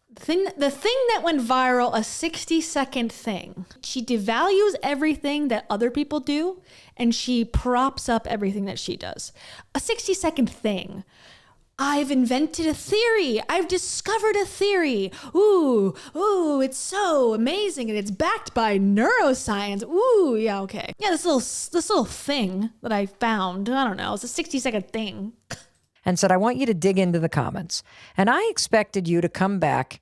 The thing that went viral, a 60-second thing. She devalues everything that other people do, and she props up everything that she does. A 60-second thing. I've invented a theory. I've discovered a theory. Ooh, it's so amazing. And it's backed by neuroscience. Ooh, yeah, okay. Yeah, this little thing that I found, I don't know, it's a 60-second thing. And said, I want you to dig into the comments. And I expected you to come back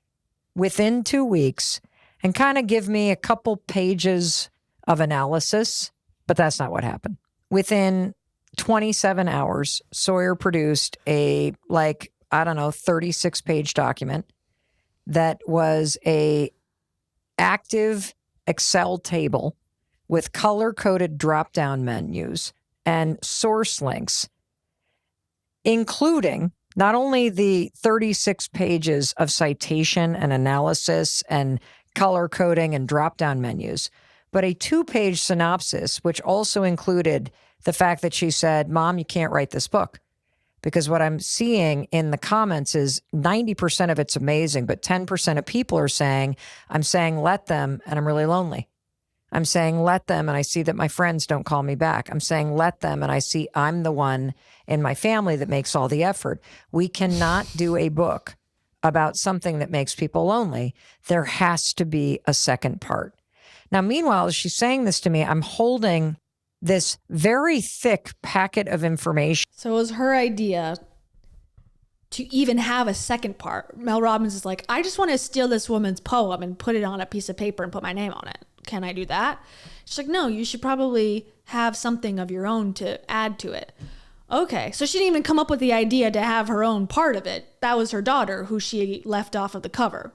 within 2 weeks and kind of give me a couple pages of analysis, but that's not what happened. Within 27 hours, Sawyer produced a 36-page document that was a active Excel table with color-coded drop-down menus and source links, including not only the 36 pages of citation and analysis and color coding and drop-down menus, but a 2-page synopsis, which also included the fact that she said, Mom, you can't write this book. Because what I'm seeing in the comments is 90% of it's amazing, but 10% of people are saying, I'm saying let them, and I'm really lonely. I'm saying let them, and I see that my friends don't call me back. I'm saying let them, and I see I'm the one in my family that makes all the effort. We cannot do a book about something that makes people lonely. There has to be a second part. Now, meanwhile, as she's saying this to me, I'm holding this very thick packet of information. So it was her idea to even have a second part. Mel Robbins is like, I just want to steal this woman's poem and put it on a piece of paper and put my name on it. Can I do that? She's like, no, you should probably have something of your own to add to it. Okay, so she didn't even come up with the idea to have her own part of it. That was her daughter, who she left off of the cover.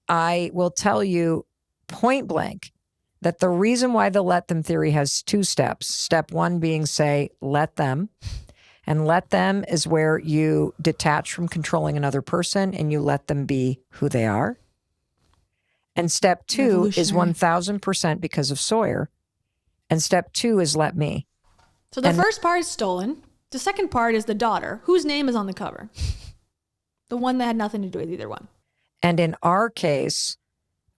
I will tell you point blank that the reason why the let them theory has 2 steps. Step 1 being say, let them. And let them is where you detach from controlling another person and you let them be who they are. And step 2 is 1000% because of Sawyer. And step 2 is let me. So the first part is stolen. The second part is the daughter, whose name is on the cover. The one that had nothing to do with either one. And in our case,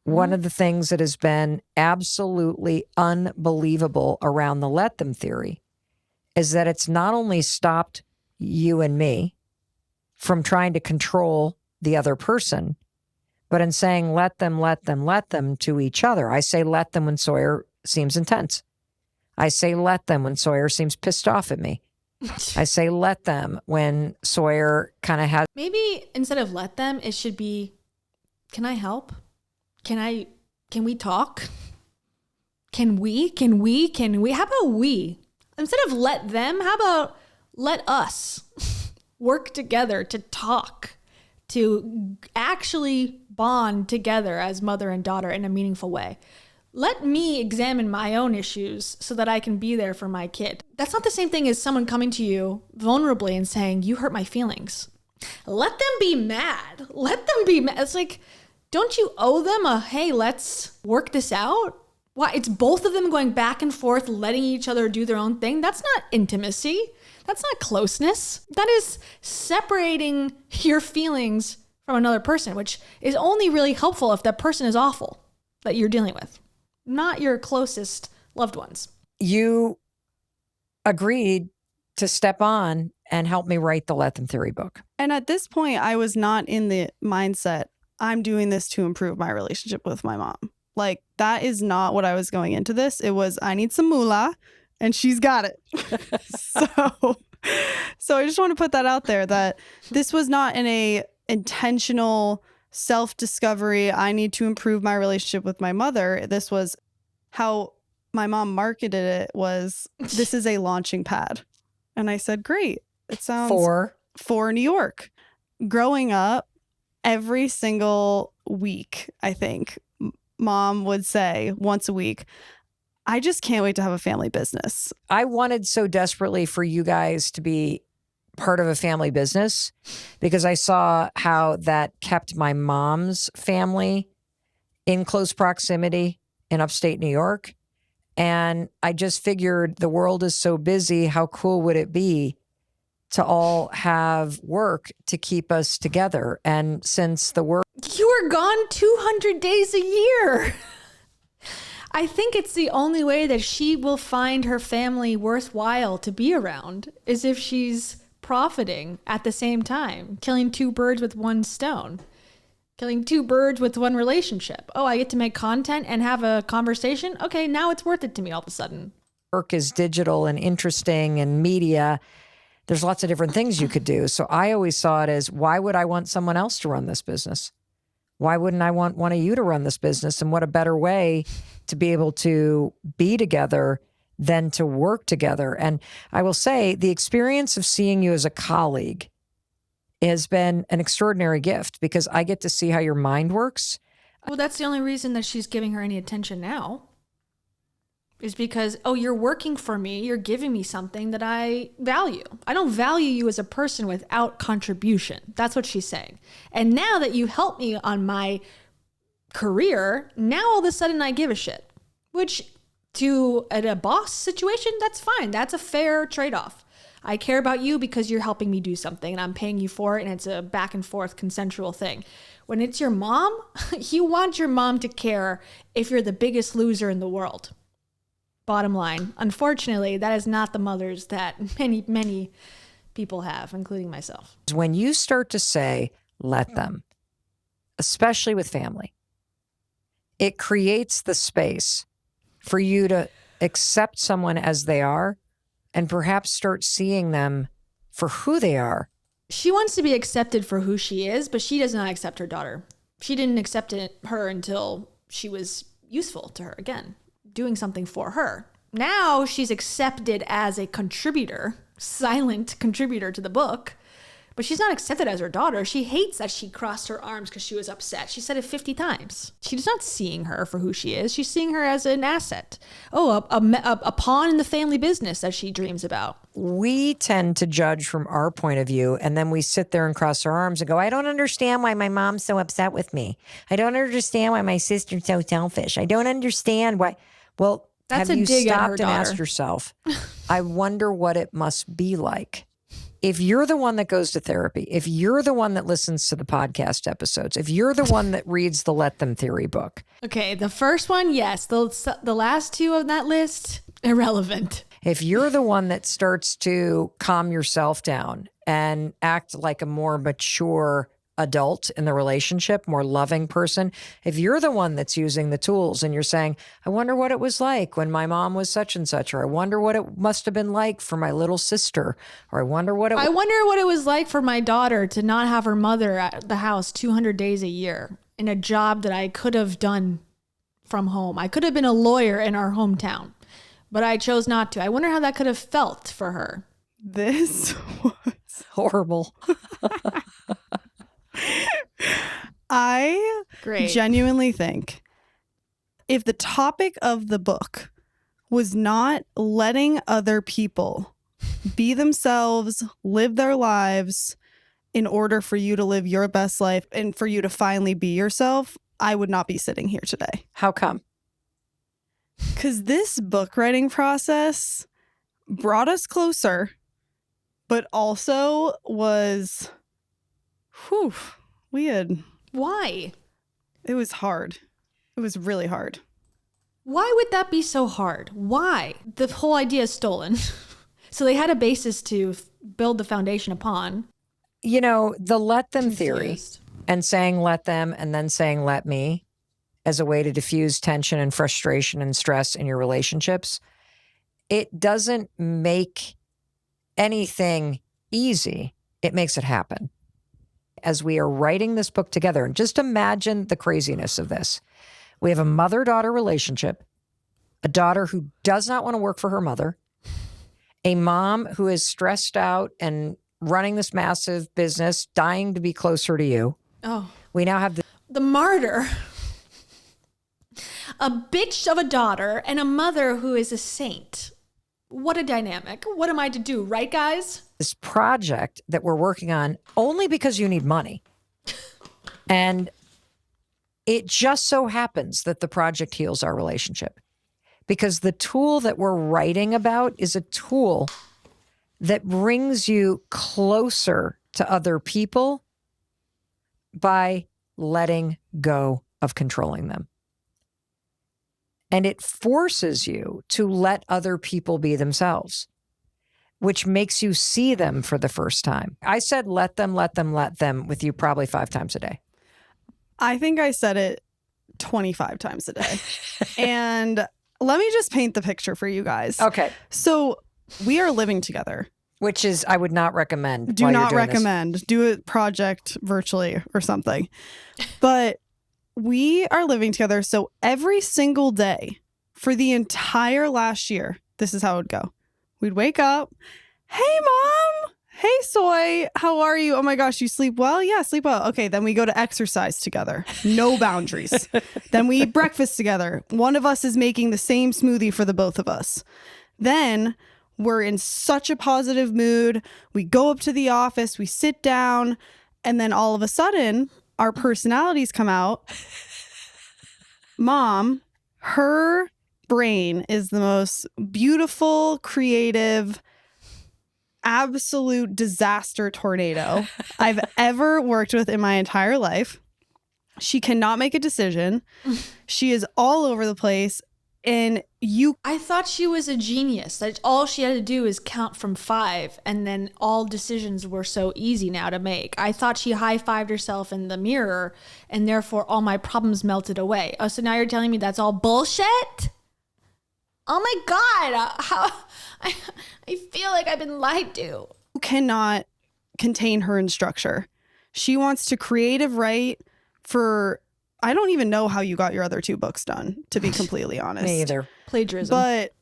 one of the things that has been absolutely unbelievable around the let them theory is that it's not only stopped you and me from trying to control the other person, but in saying let them to each other. I say let them when Sawyer seems intense. I say let them when Sawyer seems pissed off at me. I say let them when Sawyer kind of has... Maybe instead of let them, it should be, can I help? Can we talk? Can we? How about we? Instead of let them, how about let us work together to talk, to actually bond together as mother and daughter in a meaningful way. Let me examine my own issues so that I can be there for my kid. That's not the same thing as someone coming to you vulnerably and saying, you hurt my feelings. Let them be mad. Let them be mad. It's like, don't you owe them a, hey, let's work this out? Why? It's both of them going back and forth, letting each other do their own thing. That's not intimacy. That's not closeness. That is separating your feelings from another person, which is only really helpful if that person is awful that you're dealing with, not your closest loved ones. You agreed to step on and help me write the Let Them Theory book. And at this point, I was not in the mindset, I'm doing this to improve my relationship with my mom. Like, that is not what I was going into this. It was, I need some moolah, and she's got it. So I just want to put that out there, that this was not in a intentional self-discovery, I need to improve my relationship with my mother. This was, how my mom marketed it was, this is a launching pad. And I said, great. It sounds for New York. Growing up, every single week, I think, mom would say once a week, I just can't wait to have a family business. I wanted so desperately for you guys to be part of a family business because I saw how that kept my mom's family in close proximity in upstate New York. And I just figured the world is so busy. How cool would it be to all have work to keep us together? And since the work... You are gone 200 days a year. I think it's the only way that she will find her family worthwhile to be around is if she's profiting at the same time, killing two birds with one stone, killing two birds with one relationship. Oh, I get to make content and have a conversation. Okay, now it's worth it to me all of a sudden. Work is digital and interesting and media. There's lots of different things you could do. So I always saw it as, why would I want someone else to run this business? Why wouldn't I want one of you to run this business? And what a better way to be able to be together than to work together. And I will say the experience of seeing you as a colleague has been an extraordinary gift because I get to see how your mind works. Well, that's the only reason that she's giving her any attention now is because, oh, you're working for me. You're giving me something that I value. I don't value you as a person without contribution. That's what she's saying. And now that you help me on my career, now all of a sudden I give a shit, which to a boss situation, that's fine. That's a fair trade-off. I care about you because you're helping me do something and I'm paying you for it. And it's a back and forth consensual thing. When it's your mom, you want your mom to care if you're the biggest loser in the world. Bottom line, unfortunately, that is not the mothers that many people have, including myself. When you start to say, let them, especially with family, it creates the space for you to accept someone as they are and perhaps start seeing them for who they are. She wants to be accepted for who she is, but she does not accept her daughter. She didn't accept her until she was useful to her again, doing something for her. Now she's accepted as a contributor, silent contributor to the book, but she's not accepted as her daughter. She hates that she crossed her arms because she was upset. She said it 50 times. She's not seeing her for who she is. She's seeing her as an asset. Oh, a pawn in the family business that she dreams about. We tend to judge from our point of view, and then we sit there and cross our arms and go, I don't understand why my mom's so upset with me. I don't understand why my sister's so selfish. I don't understand why. Well, that's have a you dig at her stopped and daughter. asked yourself, I wonder what it must be like. If you're the one that goes to therapy, if you're the one that listens to the podcast episodes, if you're the one that reads the Let Them Theory book. Okay, the first one, yes. The last two on that list, irrelevant. If you're the one that starts to calm yourself down and act like a more mature adult in the relationship, more loving person, if you're the one that's using the tools and you're saying, I wonder what it was like when my mom was such and such, or I wonder what it must have been like for my little sister, or I wonder what it was like for my daughter to not have her mother at the house 200 days a year in a job that I could have done from home. I could have been a lawyer in our hometown, but I chose not to. I wonder how that could have felt for her. This was horrible. I Great. genuinely think if the topic of the book was not letting other people be themselves, live their lives in order for you to live your best life and for you to finally be yourself, I would not be sitting here today. How come? Because this book writing process brought us closer, but also was... Whew, Why? It was hard. It was really hard. Why would that be so hard? Why? The whole idea is stolen. So they had a basis to build the foundation upon. You know, the let them theory Confused. and saying let them and then saying let me as a way to diffuse tension and frustration and stress in your relationships, it doesn't make anything easy. It makes it happen. As we are writing this book together, and just imagine the craziness of this. We have a mother-daughter relationship a daughter who does not want to work for her mother, a mom who is stressed out and running this massive business, dying to be closer to you. Oh. We now have the martyr. A bitch of a daughter and a mother who is a saint. What a dynamic. What am I to do, right, guys? this project that we're working on only because you need money. And it just so happens that the project heals our relationship, because the tool that we're writing about is a tool that brings you closer to other people by letting go of controlling them. And it forces you to let other people be themselves, which makes you see them for the first time. I said, let them with you probably 5 times a day. I think I said it 25 times a day. And let me just paint the picture for you guys. Okay. So we are living together. Which is, I would not recommend. Do not recommend. Do a project virtually or something. But we are living together. So every single day for the entire last year, this is how it would go. We'd wake up. Hey, Mom. Hey, Soy. How are you? Oh, my gosh. You sleep well? Yeah, sleep well. Okay. Then we go to exercise together. No boundaries. Then we eat breakfast together. One of us is making the same smoothie for the both of us. Then we're in such a positive mood. We go up to the office. We sit down. And then all of a sudden, our personalities come out. Mom, her brain is the most beautiful, creative, absolute disaster tornado I've ever worked with in my entire life. She cannot make a decision. She is all over the place. And I thought she was a genius. That all she had to do is count from 5, and then all decisions were so easy now to make. I thought she high-fived herself in the mirror, and therefore all my problems melted away. Oh, so now you're telling me that's all bullshit? Oh my God. I feel like I've been lied to. You cannot contain her in structure. She wants to creative write for... I don't even know how you got your other 2 books done, to be completely honest. Me either. Plagiarism. But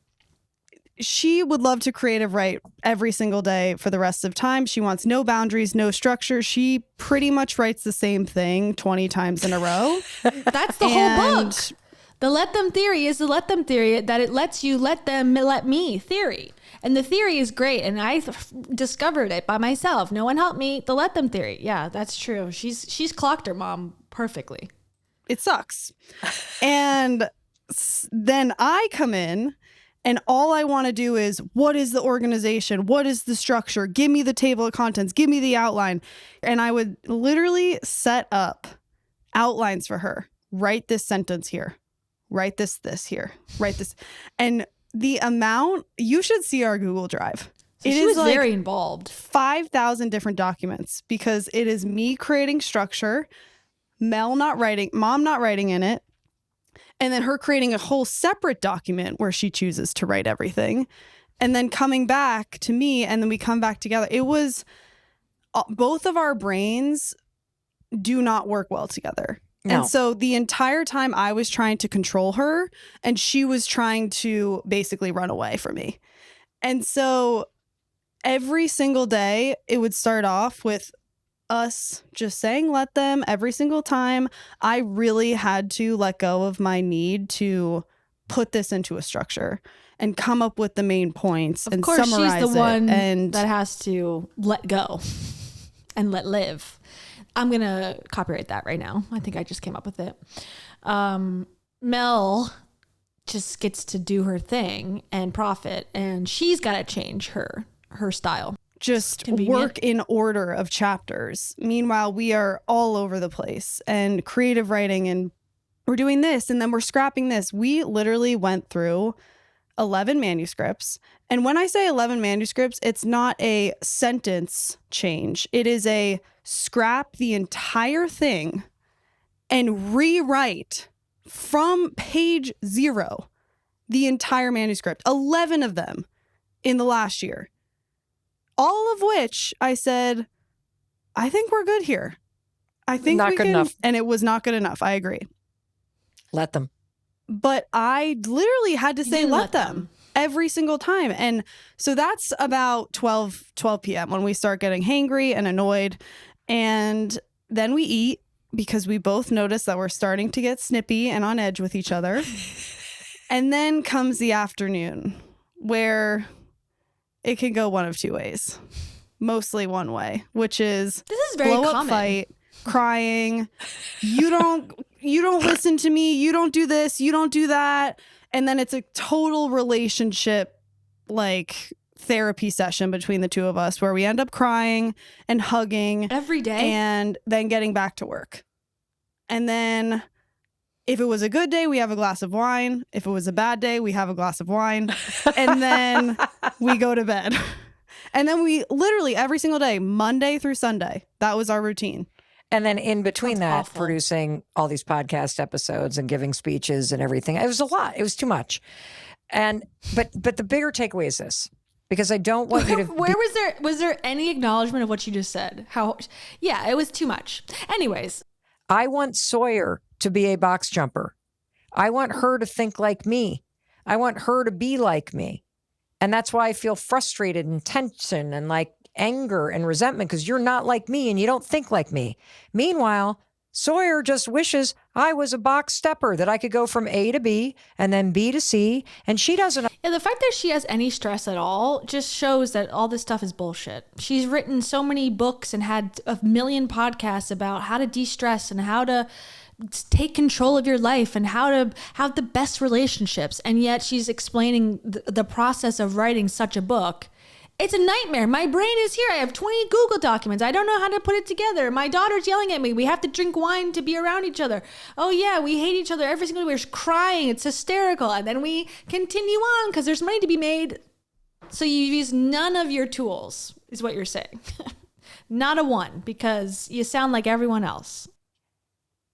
she would love to creative write every single day for the rest of time. She wants no boundaries, no structure. She pretty much writes the same thing 20 times in a row. That's the whole book. The let them theory is the let them theory, that it lets you let them let me theory. And the theory is great. And I discovered it by myself. No one helped me. The let them theory. Yeah, that's true. She's clocked her mom perfectly. It sucks. And then I come in and all I want to do is, what is the organization? What is the structure? Give me the table of contents. Give me the outline. And I would literally set up outlines for her. Write this sentence here. Write this here. Write this. And the amount, you should see our Google Drive. So she was very involved. 5,000 different documents, because it is me creating structure, Mom not writing in it, and then her creating a whole separate document where she chooses to write everything, and then coming back to me, and then we come back together. It was, both of our brains do not work well together. No. And so the entire time I was trying to control her, and she was trying to basically run away from me. And so every single day it would start off with us just saying let them every single time. I really had to let go of my need to put this into a structure and come up with the main points and summarize it. Of course, she's the one that has to let go and let live. I'm going to copyright that right now. I think I just came up with it. Mel just gets to do her thing and profit, and she's got to change her style. Just work in order of chapters. Meanwhile, we are all over the place and creative writing, and we're doing this and then we're scrapping this. We literally went through 11 manuscripts. And when I say 11 manuscripts, it's not a sentence change. It is a scrap the entire thing and rewrite from page 0 the entire manuscript. 11 of them in the last year. All of which I said, I think we're good here. I think not we good can, enough. And it was not good enough. I agree. Let them. but I literally had to say didn't let let them. them. Every single time. And so that's about 12 p.m. when we start getting hangry and annoyed. And then we eat because we both notice that we're starting to get snippy and on edge with each other. And then comes the afternoon where it can go one of two ways. Mostly one way, which is This is very blow common. up fight, crying. You don't listen to me. You don't do this. You don't do that. And then it's a total relationship, like therapy session between the two of us where we end up crying and hugging Every day. and then getting back to work. And then if it was a good day, we have a glass of wine. If it was a bad day, we have a glass of wine. And then we go to bed. And then we literally every single day, Monday through Sunday, that was our routine. And then in between Sounds that, awful. producing all these podcast episodes and giving speeches and everything. It was a lot. It was too much. And but the bigger takeaway is this, because I don't want you to Where was there any acknowledgement of what you just said? Yeah, it was too much. Anyways, I want Sawyer to be a box jumper. I want her to think like me. I want her to be like me. And that's why I feel frustrated and tension and like anger and resentment, because you're not like me and you don't think like me. Meanwhile, Sawyer just wishes I was a box stepper, that I could go from A to B and then B to C. And she doesn't. yeah, the fact that she has any stress at all just shows that all this stuff is bullshit. She's written so many books and had a million podcasts about how to de-stress and how to take control of your life and how to have the best relationships. And yet she's explaining the process of writing such a book. It's a nightmare. My brain is here. I have 20 Google documents. I don't know how to put it together. My daughter's yelling at me. We have to drink wine to be around each other. Oh yeah, we hate each other every single day. We're crying. It's hysterical. And then we continue on because there's money to be made. So you use none of your tools, is what you're saying. Not a one, because you sound like everyone else.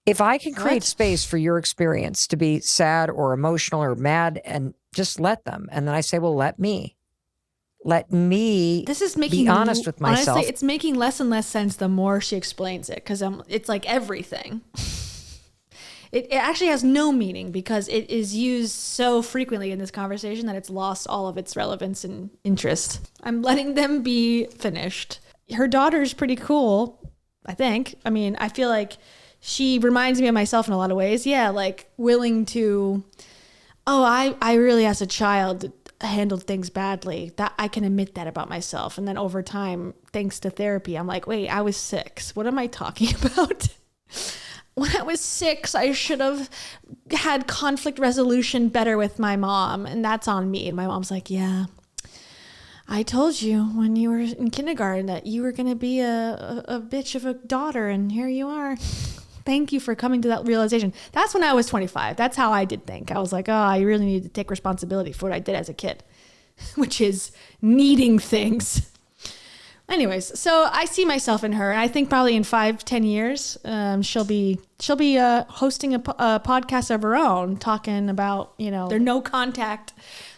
If I can create What? space for your experience to be sad or emotional or mad, and just let them. And then I say, well, let me This is making be honest with myself. Honestly, it's making less and less sense the more she explains it, because it's like everything. It actually has no meaning because it is used so frequently in this conversation that it's lost all of its relevance and interest. I'm letting them be finished. Her daughter's pretty cool, I think. I mean, I feel like she reminds me of myself in a lot of ways. Yeah, like willing to, I really as a child handled things badly. That I can admit that about myself. And then over time, thanks to therapy, I'm like, wait, I was 6. What am I talking about? When I was 6, I should have had conflict resolution better with my mom. And that's on me. And my mom's like, yeah, I told you when you were in kindergarten that you were going to be a bitch of a daughter. And here you are. Thank you for coming to that realization. That's when I was 25. That's how I did think. I was like, I really need to take responsibility for what I did as a kid, which is needing things. Anyways, so I see myself in her. And I think probably in 5-10 years, she'll be hosting a podcast of her own, talking about, their no contact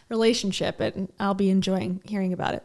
relationship, and I'll be enjoying hearing about it.